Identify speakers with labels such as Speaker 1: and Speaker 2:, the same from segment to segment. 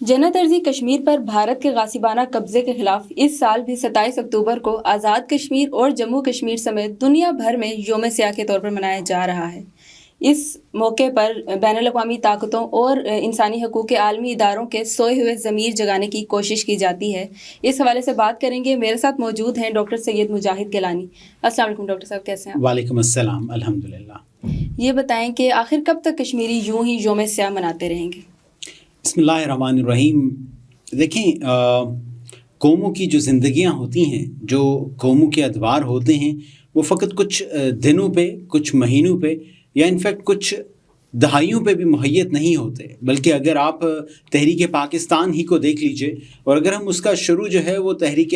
Speaker 1: جنت ارضی کشمیر پر بھارت کے غاصبانہ قبضے کے خلاف اس سال بھی 27 اکتوبر کو آزاد کشمیر اور جموں کشمیر سمیت دنیا بھر میں یوم سیاہ کے طور پر منایا جا رہا ہے۔ اس موقع پر بین الاقوامی طاقتوں اور انسانی حقوق کے عالمی اداروں کے سوئے ہوئے ضمیر جگانے کی کوشش کی جاتی ہے۔ اس حوالے سے بات کریں گے، میرے ساتھ موجود ہیں ڈاکٹر سید مجاہد گیلانی۔ السلام علیکم ڈاکٹر صاحب، کیسے ہیں؟
Speaker 2: وعلیکم السلام، الحمدللہ۔
Speaker 1: یہ بتائیں کہ آخر کب تک کشمیری یوں ہی یوم سیاہ مناتے رہیں گے؟
Speaker 2: بسم اللہ الرحمن الرحیم۔ دیکھیں، قوموں کی جو زندگیاں ہوتی ہیں، جو قوموں کے ادوار ہوتے ہیں، وہ فقط کچھ دنوں پہ، کچھ مہینوں پہ یا انفیکٹ کچھ دہائیوں پہ بھی محیط نہیں ہوتے، بلکہ اگر آپ تحریک پاکستان ہی کو دیکھ لیجئے، اور اگر ہم اس کا شروع جو ہے وہ تحریک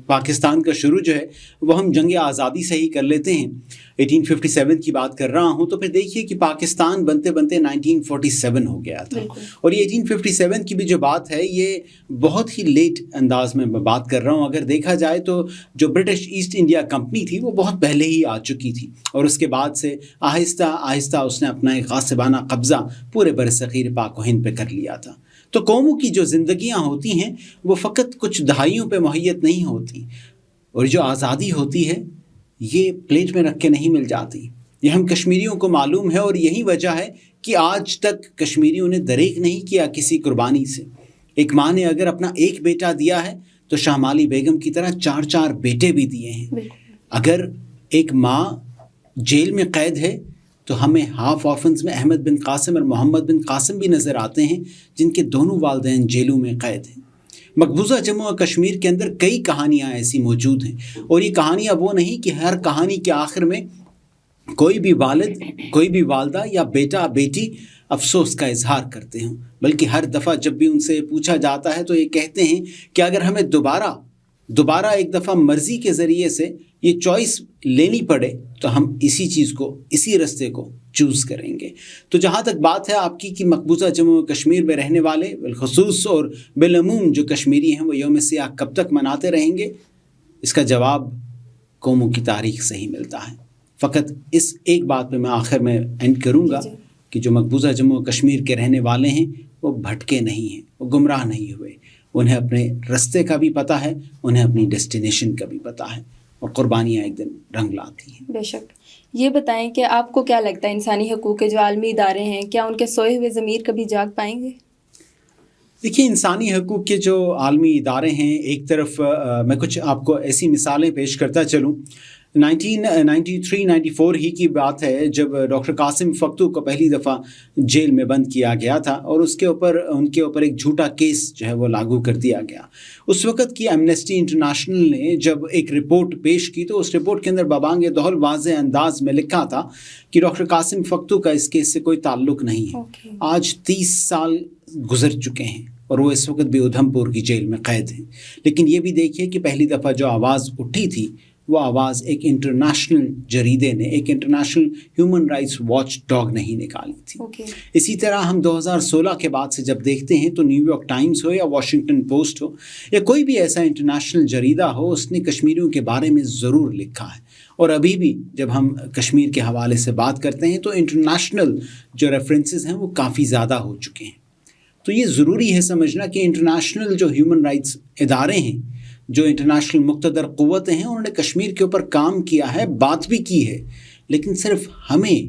Speaker 2: پاکستان کا شروع جو ہے وہ ہم جنگ آزادی سے ہی کر لیتے ہیں، 1857 کی بات کر رہا ہوں، تو پھر دیکھیے کہ پاکستان بنتے بنتے 1947 ہو گیا تھا۔ اور یہ 1857 کی بھی جو بات ہے یہ بہت ہی لیٹ انداز میں بات کر رہا ہوں۔ اگر دیکھا جائے تو جو برٹش ایسٹ انڈیا کمپنی تھی وہ بہت پہلے ہی آ چکی تھی، اور اس کے بعد سے آہستہ آہستہ اس نے اپنا ایک غاصبانہ قبضہ پورے برصغیر پاک و ہند پہ کر لیا تھا۔ تو قوموں کی جو زندگیاں ہوتی ہیں وہ فقط کچھ دہائیوں پہ محیط نہیں ہوتی، اور جو آزادی ہوتی ہے یہ پلیٹ میں رکھ کے نہیں مل جاتی۔ یہ ہم کشمیریوں کو معلوم ہے، اور یہی وجہ ہے کہ آج تک کشمیریوں نے دریغ نہیں کیا کسی قربانی سے۔ ایک ماں نے اگر اپنا ایک بیٹا دیا ہے تو شاہ مالی بیگم کی طرح 4 بیٹے بھی دیے ہیں۔ اگر ایک ماں جیل میں قید ہے تو ہمیں ہاف آرفنز میں احمد بن قاسم اور محمد بن قاسم بھی نظر آتے ہیں، جن کے دونوں والدین جیلوں میں قید ہیں۔ مقبوضہ جموں و کشمیر کے اندر کئی کہانیاں ایسی موجود ہیں، اور یہ کہانیاں وہ نہیں کہ ہر کہانی کے آخر میں کوئی بھی والد، کوئی بھی والدہ یا بیٹا بیٹی افسوس کا اظہار کرتے ہوں، بلکہ ہر دفعہ جب بھی ان سے پوچھا جاتا ہے تو یہ کہتے ہیں کہ اگر ہمیں دوبارہ ایک دفعہ مرضی کے ذریعے سے یہ چوائس لینی پڑے تو ہم اسی چیز کو، اسی رستے کو چوز کریں گے۔ تو جہاں تک بات ہے آپ کی کہ مقبوضہ جموں و کشمیر میں رہنے والے بالخصوص اور بالعموم جو کشمیری ہیں وہ یوم سیاہ کب تک مناتے رہیں گے، اس کا جواب قوموں کی تاریخ سے ہی ملتا ہے۔ فقط اس ایک بات پہ میں آخر میں اینڈ کروں گا کہ جو مقبوضہ جموں و کشمیر کے رہنے والے ہیں وہ بھٹکے نہیں ہیں، وہ گمراہ نہیں ہوئے، انہیں اپنے رستے کا بھی پتہ ہے، انہیں اپنی ڈیسٹینیشن کا بھی پتہ ہے، اور قربانیاں ایک دن رنگ لاتی ہیں۔
Speaker 1: بے شک۔ یہ بتائیں کہ آپ کو کیا لگتا ہے انسانی حقوق کے جو عالمی ادارے ہیں، کیا ان کے سوئے ہوئے ضمیر کبھی جاگ پائیں گے؟
Speaker 2: دیکھیے، انسانی حقوق کے جو عالمی ادارے ہیں، ایک طرف میں کچھ آپ کو ایسی مثالیں پیش کرتا چلوں۔ 1993-94 ہی کی بات ہے جب ڈاکٹر قاسم فقتو کو پہلی دفعہ جیل میں بند کیا گیا تھا، اور ان کے اوپر ایک جھوٹا کیس جو ہے وہ لاگو کر دیا گیا۔ اس وقت کی ایمنسٹی انٹرنیشنل نے جب ایک رپورٹ پیش کی تو اس رپورٹ کے اندر ببانگ دہل واضح انداز میں لکھا تھا کہ ڈاکٹر قاسم فقتو کا اس کیس سے کوئی تعلق نہیں ہے۔ آج 30 سال گزر چکے ہیں اور وہ اس وقت بھی ادھم پور کی جیل میں قید ہیں، لیکن یہ بھی دیکھیے کہ پہلی دفعہ جو آواز اٹھی تھی وہ آواز ایک انٹرنیشنل جریدے نے، ایک international human rights watch dog نہیں نکالی تھی۔ اسی طرح ہم 2016 کے بعد سے جب دیکھتے ہیں تو نیو یارک ٹائمز ہو یا واشنگٹن پوسٹ ہو یا کوئی بھی ایسا انٹرنیشنل جریدہ ہو، اس نے کشمیریوں کے بارے میں ضرور لکھا ہے۔ اور ابھی بھی جب ہم کشمیر کے حوالے سے بات کرتے ہیں تو انٹرنیشنل جو ریفرنسز ہیں وہ کافی زیادہ ہو چکے ہیں۔ تو یہ ضروری ہے سمجھنا کہ انٹرنیشنل جو ہیومن رائٹس ادارے ہیں، جو انٹرنیشنل مقتدر قوتیں ہیں، انہوں نے کشمیر کے اوپر کام کیا ہے، بات بھی کی ہے، لیکن صرف ہمیں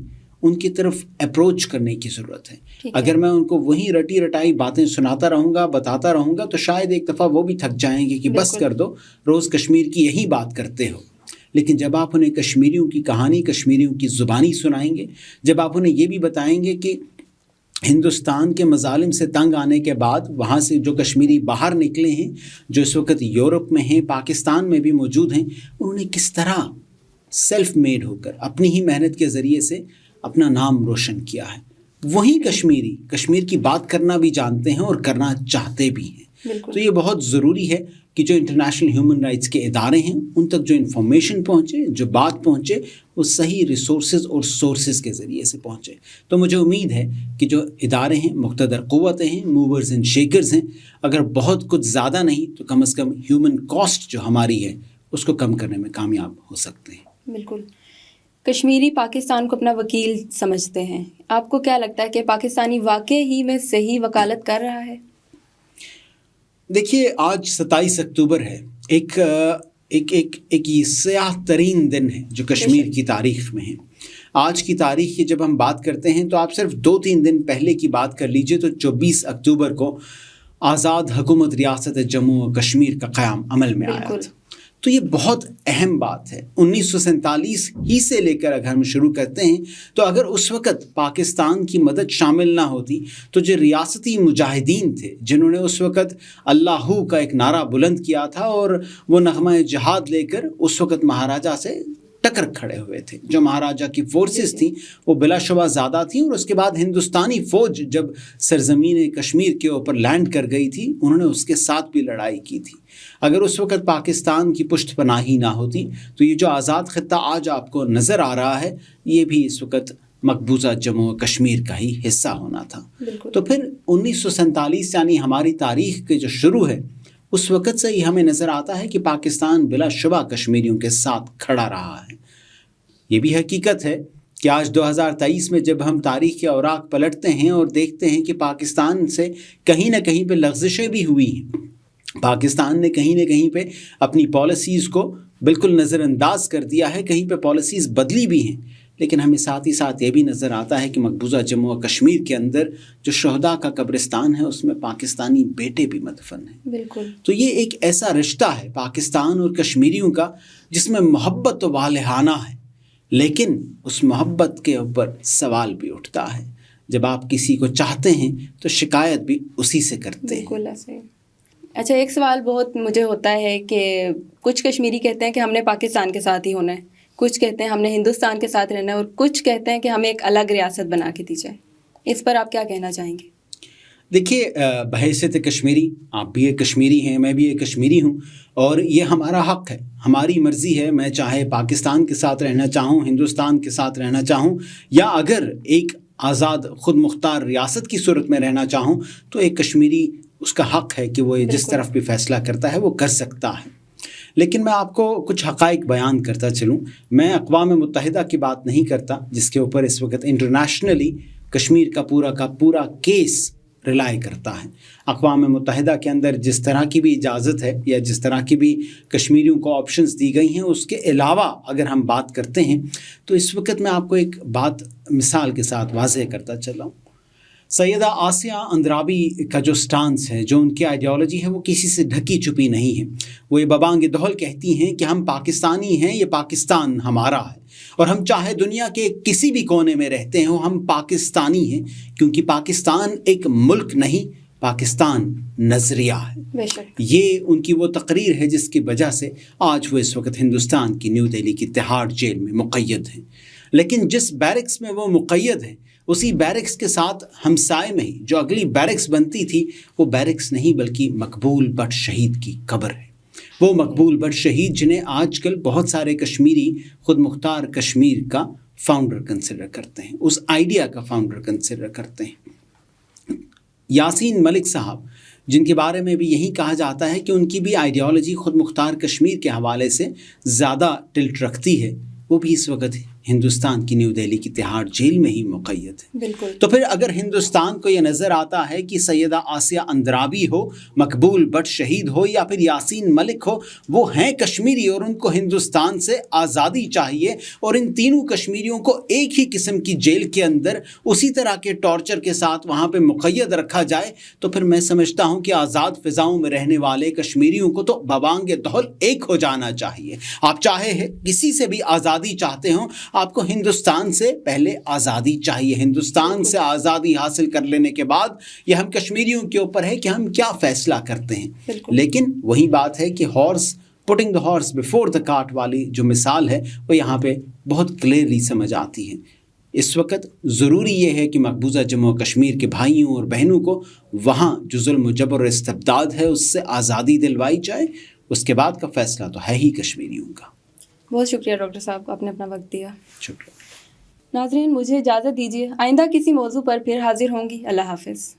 Speaker 2: ان کی طرف اپروچ کرنے کی ضرورت ہے۔ اگر میں ان کو وہی رٹی رٹائی باتیں سناتا رہوں گا، بتاتا رہوں گا، تو شاید ایک دفعہ وہ بھی تھک جائیں گے کہ بس کر دو، روز کشمیر کی یہی بات کرتے ہو۔ لیکن جب آپ انہیں کشمیریوں کی کہانی، کشمیریوں کی زبانی سنائیں گے، جب آپ انہیں یہ بھی بتائیں گے کہ ہندوستان کے مظالم سے تنگ آنے کے بعد وہاں سے جو کشمیری باہر نکلے ہیں، جو اس وقت یورپ میں ہیں، پاکستان میں بھی موجود ہیں، انہوں نے کس طرح سیلف میڈ ہو کر اپنی ہی محنت کے ذریعے سے اپنا نام روشن کیا ہے، وہی کشمیر کی بات کرنا بھی جانتے ہیں اور کرنا چاہتے بھی ہیں۔ تو یہ بہت ضروری ہے کہ جو انٹرنیشنل ہیومن رائٹس کے ادارے ہیں ان تک جو انفارمیشن پہنچے، جو بات پہنچے، وہ صحیح ریسورسز اور سورسز کے ذریعے سے پہنچے۔ تو مجھے امید ہے کہ جو ادارے ہیں، مقتدر قوتیں ہیں، موورز اینڈ شیکرز ہیں، اگر بہت کچھ زیادہ نہیں تو کم از کم ہیومن کاسٹ جو ہماری ہے اس کو کم کرنے میں کامیاب ہو سکتے ہیں۔
Speaker 1: بالکل۔ کشمیری پاکستان کو اپنا وکیل سمجھتے ہیں، آپ کو کیا لگتا ہے کہ پاکستانی واقعی ہی میں صحیح وکالت کر رہا ہے؟
Speaker 2: دیکھیے آج 27 اکتوبر ہے، ایک یہ سیاہ ترین دن ہے جو کشمیر کی تاریخ میں ہے. آج کی تاریخ کی جب ہم بات کرتے ہیں تو آپ صرف 2-3 دن پہلے کی بات کر لیجئے تو 24 اکتوبر کو آزاد حکومت ریاست جموں و کشمیر کا قیام عمل میں آیا تھا. تو یہ بہت اہم بات ہے. 1947 ہی سے لے کر اگر ہم شروع کرتے ہیں تو اگر اس وقت پاکستان کی مدد شامل نہ ہوتی تو جو ریاستی مجاہدین تھے جنہوں نے اس وقت اللہ کا ایک نعرہ بلند کیا تھا اور وہ نغمہ جہاد لے کر اس وقت مہاراجہ سے ٹکر کھڑے ہوئے تھے، جو مہاراجہ کی فورسز تھیں وہ بلا شبہ زیادہ تھیں، اور اس کے بعد ہندوستانی فوج جب سرزمین کشمیر کے اوپر لینڈ کر گئی تھی انہوں نے اس کے ساتھ بھی لڑائی کی تھی. اگر اس وقت پاکستان کی پشت پناہی نہ ہوتی تو یہ جو آزاد خطہ آج آپ کو نظر آ رہا ہے یہ بھی اس وقت مقبوضہ جموں و کشمیر کا ہی حصہ ہونا تھا. تو پھر 1947 یعنی ہماری تاریخ کے جو شروع ہے اس وقت سے ہی ہمیں نظر آتا ہے کہ پاکستان بلا شبہ کشمیریوں کے ساتھ کھڑا رہا ہے. یہ بھی حقیقت ہے کہ آج 2023 میں جب ہم تاریخ کے اوراق پلٹتے ہیں اور دیکھتے ہیں کہ پاکستان سے کہیں نہ کہیں پہ لغزشیں بھی ہوئی ہیں، پاکستان نے کہیں نہ کہیں پہ اپنی پالیسیز کو بالکل نظر انداز کر دیا ہے، کہیں پہ پالیسیز بدلی بھی ہیں، لیکن ہمیں ساتھ ہی ساتھ یہ بھی نظر آتا ہے کہ مقبوضہ جموں و کشمیر کے اندر جو شہداء کا قبرستان ہے اس میں پاکستانی بیٹے بھی مدفن ہیں.
Speaker 1: بالکل.
Speaker 2: تو یہ ایک ایسا رشتہ ہے پاکستان اور کشمیریوں کا جس میں محبت تو والہانہ ہے، لیکن اس محبت کے اوپر سوال بھی اٹھتا ہے. جب آپ کسی کو چاہتے ہیں تو شکایت بھی اسی سے کرتے ہیں.
Speaker 1: بالکل ایسے. اچھا، ایک سوال بہت مجھے ہوتا ہے کہ کچھ کشمیری کہتے ہیں کہ ہم نے پاکستان کے ساتھ ہی ہونا ہے، کچھ کہتے ہیں ہم نے ہندوستان کے ساتھ رہنا ہے، اور کچھ کہتے ہیں کہ ہمیں ایک الگ ریاست بنا کے دی جائے. اس پر آپ کیا کہنا چاہیں گے؟
Speaker 2: دیکھیے بحیثیت کشمیری، آپ بھی ایک کشمیری ہیں، میں بھی ایک کشمیری ہوں، اور یہ ہمارا حق ہے، ہماری مرضی ہے. میں چاہے پاکستان کے ساتھ رہنا چاہوں، ہندوستان کے ساتھ رہنا چاہوں، یا اگر ایک آزاد خود مختار ریاست کی صورت میں رہنا چاہوں تو ایک کشمیری اس کا حق ہے کہ وہ جس طرف بھی فیصلہ کرتا ہے وہ کر سکتا ہے. لیکن میں آپ کو کچھ حقائق بیان کرتا چلوں. میں اقوام متحدہ کی بات نہیں کرتا جس کے اوپر اس وقت انٹرنیشنلی کشمیر کا پورا کیس ریلائی کرتا ہے. اقوام متحدہ کے اندر جس طرح کی بھی اجازت ہے یا جس طرح کی بھی کشمیریوں کو آپشنز دی گئی ہیں، اس کے علاوہ اگر ہم بات کرتے ہیں تو اس وقت میں آپ کو ایک بات مثال کے ساتھ واضح کرتا چلا ہوں. سیدہ آسیہ اندرابی کا جو سٹانس ہے، جو ان کی آئیڈیالوجی ہے، وہ کسی سے ڈھکی چھپی نہیں ہے. وہ یہ ببانگ دہل کہتی ہیں کہ ہم پاکستانی ہیں، یہ پاکستان ہمارا ہے، اور ہم چاہے دنیا کے کسی بھی کونے میں رہتے ہوں ہم پاکستانی ہیں، کیونکہ پاکستان ایک ملک نہیں، پاکستان نظریہ ہے.
Speaker 1: بے شک.
Speaker 2: یہ ان کی وہ تقریر ہے جس کی وجہ سے آج وہ اس وقت ہندوستان کی نیو دہلی کی تہاڑ جیل میں مقید ہیں. لیکن جس بیرکس میں وہ مقید ہیں اسی بیرکس کے ساتھ ہمسائے میں ہی جو اگلی بیرکس بنتی تھی وہ بیرکس نہیں بلکہ مقبول بٹ شہید کی قبر ہے. وہ مقبول بٹ شہید جنہیں آج کل بہت سارے کشمیری خود مختار کشمیر کا فاؤنڈر کنسیڈر کرتے ہیں، اس آئیڈیا کا فاؤنڈر کنسیڈر کرتے ہیں. یاسین ملک صاحب جن کے بارے میں بھی یہی کہا جاتا ہے کہ ان کی بھی آئیڈیالوجی خود مختار کشمیر کے حوالے سے زیادہ ٹلٹ رکھتی ہے، وہ بھی اس وقت ہندوستان کی نیو دہلی کی تہاڑ جیل میں ہی مقید ہے.
Speaker 1: بالکل.
Speaker 2: تو پھر اگر ہندوستان کو یہ نظر آتا ہے کہ سیدہ آسیہ اندرابی ہو، مقبول بٹ شہید ہو، یا پھر یاسین ملک ہو، وہ ہیں کشمیری اور ان کو ہندوستان سے آزادی چاہیے، اور ان تینوں کشمیریوں کو ایک ہی قسم کی جیل کے اندر اسی طرح کے ٹارچر کے ساتھ وہاں پہ مقید رکھا جائے، تو پھر میں سمجھتا ہوں کہ آزاد فضاؤں میں رہنے والے کشمیریوں کو تو ببانگ دہل ایک ہو جانا چاہیے. آپ چاہے کسی سے بھی آزادی چاہتے ہوں، آپ کو ہندوستان سے پہلے آزادی چاہیے. ہندوستان سے آزادی حاصل کر لینے کے بعد یہ ہم کشمیریوں کے اوپر ہے کہ ہم کیا فیصلہ کرتے ہیں. لیکن وہی بات ہے کہ putting the horse before the cart والی جو مثال ہے وہ یہاں پہ بہت کلیئرلی سمجھ آتی ہے. اس وقت ضروری یہ ہے کہ مقبوضہ جموں و کشمیر کے بھائیوں اور بہنوں کو وہاں جو ظلم و جبر اور استبداد ہے اس سے آزادی دلوائی جائے. اس کے بعد کا فیصلہ تو ہے ہی کشمیریوں کا.
Speaker 1: بہت شکریہ ڈاکٹر صاحب، آپ نے اپنا وقت دیا.
Speaker 2: شکریہ.
Speaker 1: ناظرین، مجھے اجازت دیجیے، آئندہ کسی موضوع پر پھر حاضر ہوں گی. اللہ حافظ.